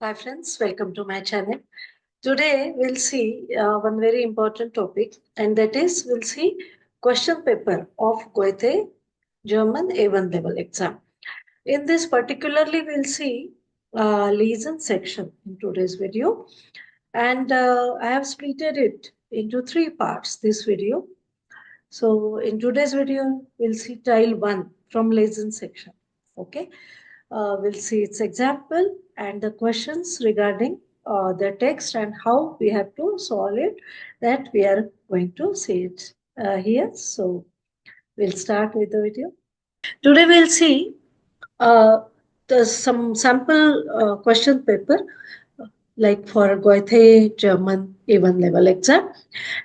Hi friends, welcome to my channel. Today we'll see one very important topic, and that is we'll see question paper of Goethe German A1 level exam. In this particularly we'll see Lesen section in today's video, and I have splitted it into three parts this video. So in today's video we'll see tile 1 from Lesen section. Okay. We'll see its example and the questions regarding the text and how we have to solve it, that we are going to see it here. So we'll start with the video. Today we'll see uh, some sample question paper like for Goethe German A1 level exam,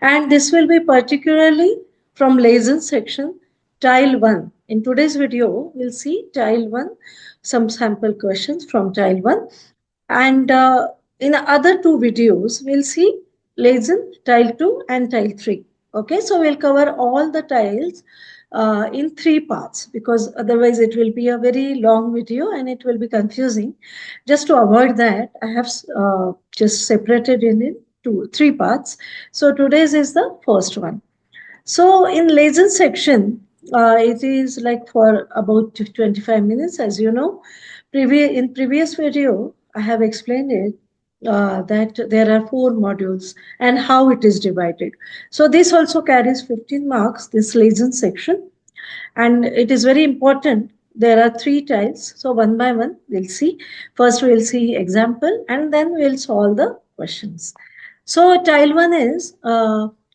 and this will be particularly from Lesen section tile 1. In today's video we'll see tile 1, some sample questions from tile 1, and in the other two videos we'll see Lesen tile 2 and tile 3. Okay, so we'll cover all the tiles in three parts, because otherwise it will be a very long video and it will be confusing. Just to avoid that, I have just separated it into three parts. So today's is the first one. So in Lesen section, it is like for about 25 minutes, as you know. In previous video, I have explained it, that there are 4 modules and how it is divided. So this also carries 15 marks, this Lesen section, and it is very important. There are 3 tiles, so one by one we'll see. First we'll see example and then we'll solve the questions. So tile 1 is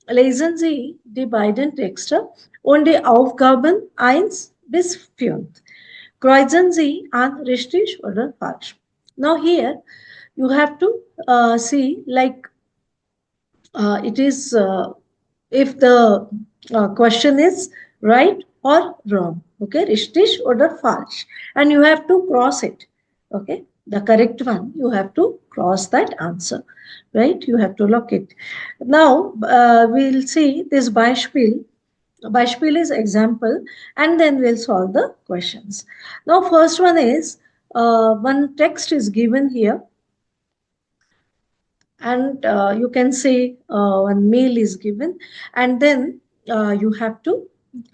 Lesen Sie die beiden Texte und die Aufgaben 1 bis 5. Kreuzen Sie an richtig oder falsch. Now here you have to see, like it is if the question is right or wrong. Okay, richtig oder falsch, and you have to cross it. Okay, the correct one, you have to cross that answer, right? You have to lock it. Now we'll see this Beispiel. Beispiel is example, and then we'll solve the questions. Now first one is one text is given here, and you can say one mail is given, and then you have to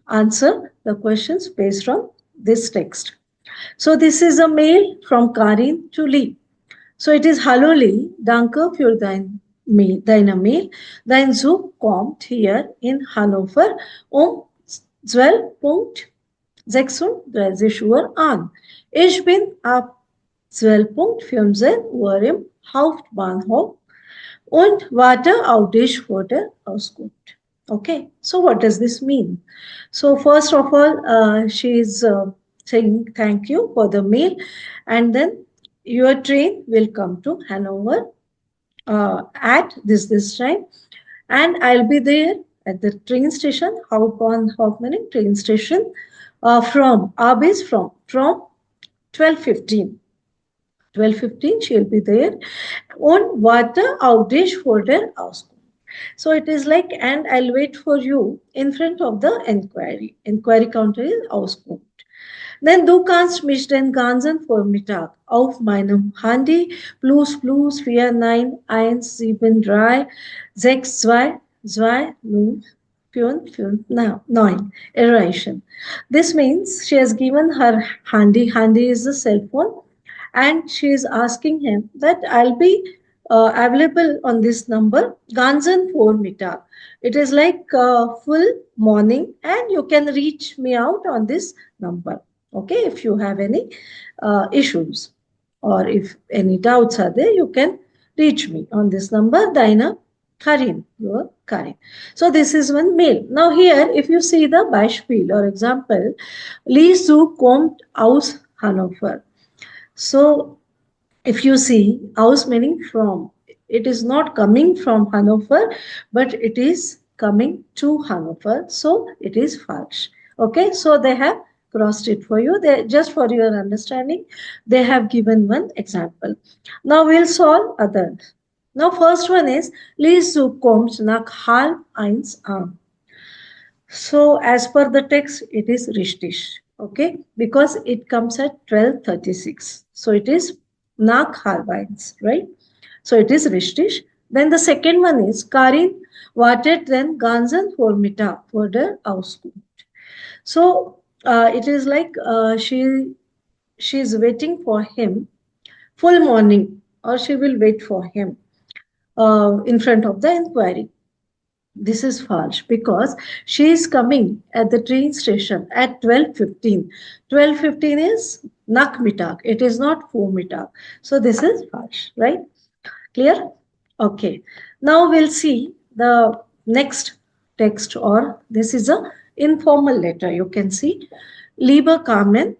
answer the questions based on this text. So this is a mail from Karin to Lee. So it is: Hallo Lee, danke für deine Mail. Dein Zug kommt hier in Hannover um 12:36 Uhr an. Ich bin ab 12:15 Uhr im Hauptbahnhof und warte auf dich vor der Auskunft. Okay, so what does this mean? So first of all, she is saying thank you for the mail, and then your train will come to Hanover at this time, and I'll be there at the train station, Hauptbahnhof train station, from Abis from 12:15. 12:15 she'll be there. Und warte auf dich vor der Auskunft. So it is like, and I'll wait for you in front of the inquiry. Inquiry counter is Auskunft. Then du kannst mich den ganzen Vormittag auf meinem Handy ++4917322559 erreichen. This means she has given her handy. Handy is the cell phone, and she is asking him that I'll be available on this number, ganzen Vormittag. It is like full morning, and you can reach me out on this number. Okay, if you have any issues or if any doubts are there, you can reach me on this number. Deine Karin, your Karin. So this is one mail. Now here, if you see the Beispiel or example, Lisu kommt aus Hannover. So if you see, aus meaning from, it is not coming from Hannover, but it is coming to Hannover. So it is falsch. Okay, so they have crossed it for you. They, just for your understanding, they have given one example. Now we'll solve others. Now first one is Lisu kommt nach 12:30 an. So as per the text, it is richtig. Okay, because it comes at 12:36. So it is nach Harbines, right? So it is richtig. Then the second one is Karin wartet den ganzen Vormittag for der Auskunft. So it is like she is waiting for him full morning, or she will wait for him in front of the inquiry. This is false because she is coming at the train station at 12:15. 12:15 is Nakmitak. It is not Fumitak. So this is false, right? Clear? Okay. Now we'll see the next text, or this is a informal letter. You can see Lieber Carmen.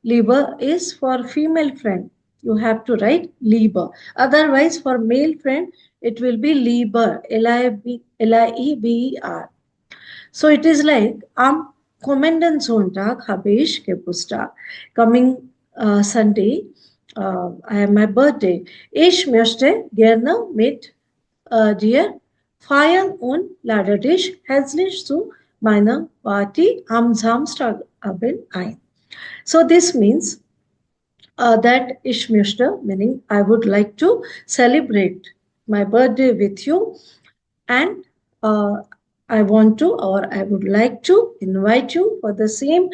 Lieber is for female friend. You have to write Lieber. Otherwise, for male friend, it will be Lieber. Lieber. So it is like am kommenden Sonntag habe ich Geburtstag. Coming Sunday, I have my birthday. Ich möchte gerne mit dir feiern und lade dich herzlich zu meiner Party am Samstagabend ein. So this means that ich möchte, meaning I would like to celebrate my birthday with you, and I want to, or I would like to invite you for the same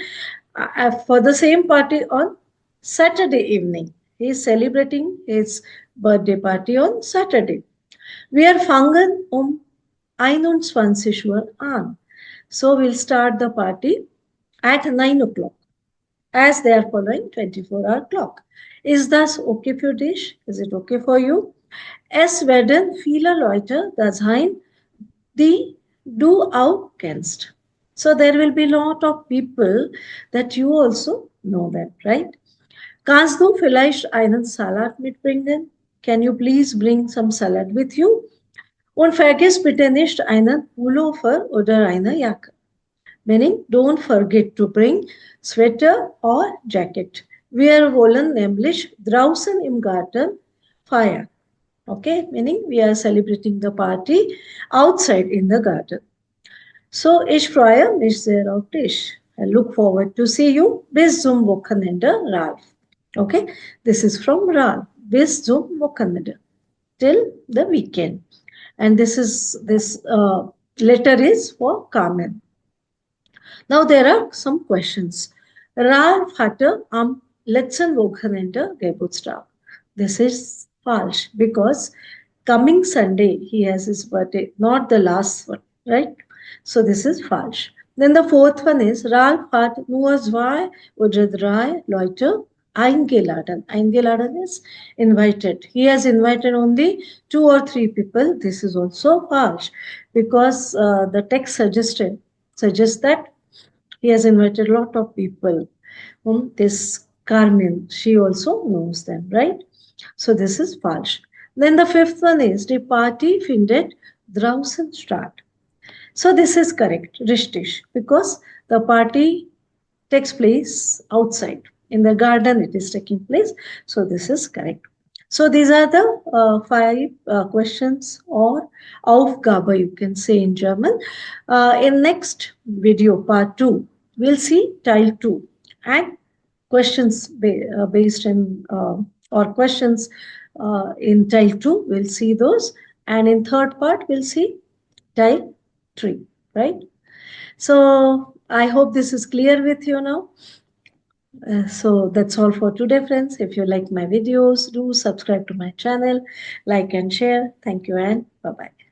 party on Saturday evening. He is celebrating his birthday party on Saturday. Wir fangen 21 Uhr an. So we'll start the party at 9 o'clock, as they are following 24-hour clock. Is das okay für dich? Is it okay for you? Es werden viele Leute da sein, die du auch kennst. So there will be a lot of people that you also know them, right? Kannst du vielleicht einen Salat mitbringen? Can you please bring some salad with you? Und vergiss bitte nicht einen Pullover oder eine Jacke. Meaning, don't forget to bring sweater or jacket. Wir wollen nämlich draußen im Garten feiern. Okay, meaning we are celebrating the party outside in the garden. So, ich freue mich sehr auf dich. I look forward to see you. Bis zum Wochenende, Ralph. Okay, this is from Ralph. Bis zum Wochenende. Till the weekend. And this letter is for Carmen. Now there are some questions. Ralph hatte am letzten Wochenende Geburtstag. This is false because coming Sunday he has his birthday, not the last one, right? So this is false. Then the fourth one is Ralph hat nur zwei oder drei Leute eingeladen. Eingeladen is invited. He has invited only 2 or 3 people. This is also false because the text suggests that he has invited a lot of people whom this Carmen, she also knows them, right? So this is false. Then the fifth one is the party findet draußen statt. So this is correct, richtig, because the party takes place outside. In the garden it is taking place. So this is correct. So these are the 5 questions or Aufgabe, you can say in German. In next video, part 2, we'll see tile 2 and questions based in or questions in tile 2. We'll see those, and in third part we'll see tile 3, right? So I hope this is clear with you now. So that's all for today, friends. If you like my videos, do subscribe to my channel, like and share. Thank you and bye-bye.